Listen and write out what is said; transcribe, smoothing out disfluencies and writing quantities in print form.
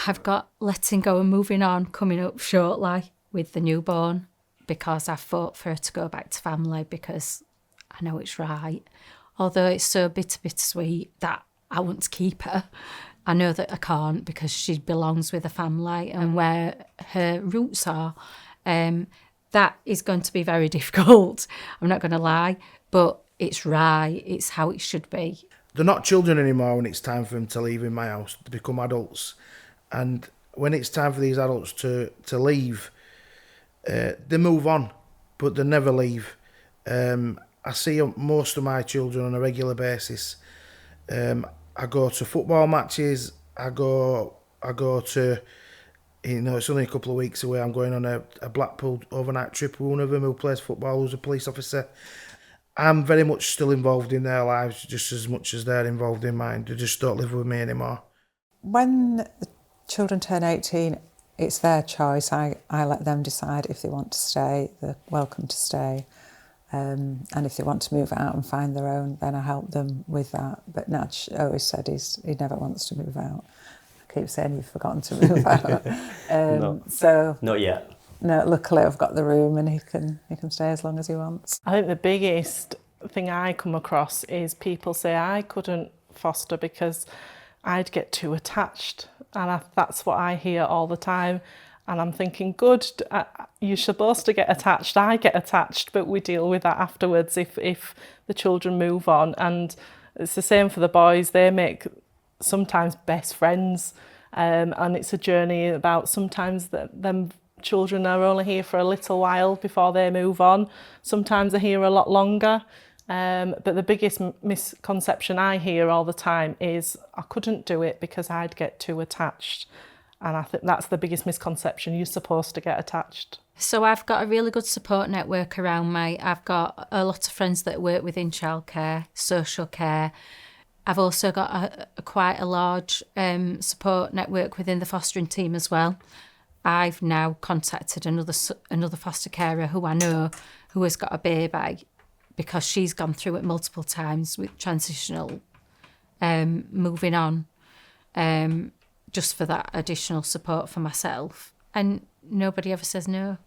I've got letting go and moving on coming up shortly with the newborn, because I fought for her to go back to family because I know it's right. Although it's so bittersweet that I want to keep her, I know that I can't because she belongs with a family and where her roots are. That is going to be very difficult. I'm not going to lie, but it's right. It's how it should be. They're not children anymore when it's time for them to leave in my house, to become adults. And when it's time for these adults to leave, they move on, but they never leave. I see most of my children on a regular basis. I go to football matches. I go to, it's only a couple of weeks away. I'm going on a Blackpool overnight trip with one of them who plays football, who's a police officer. I'm very much still involved in their lives just as much as they're involved in mine. They just don't live with me anymore. When the children turn 18, it's their choice. I let them decide if they want to stay. They're welcome to stay. And if they want to move out and find their own, then I help them with that. But Natch always said he never wants to move out. I keep saying you've forgotten to move out. No, so not yet. No, luckily I've got the room and he can stay as long as he wants. I think the biggest thing I come across is people say I couldn't foster because I'd get too attached, and that's what I hear all the time. And I'm thinking, good, you're supposed to get attached. I get attached, but we deal with that afterwards if the children move on. And it's the same for the boys. They make sometimes best friends, and it's a journey about sometimes them children are only here for a little while before they move on. Sometimes they're here a lot longer. But the biggest misconception I hear all the time is I couldn't do it because I'd get too attached. And I think that's the biggest misconception. You're supposed to get attached. So I've got a really good support network around me. I've got a lot of friends that work within childcare, social care. I've also got quite a large support network within the fostering team as well. I've now contacted another foster carer who I know who has got a baby, because she's gone through it multiple times with transitional moving on, just for that additional support for myself. And nobody ever says no.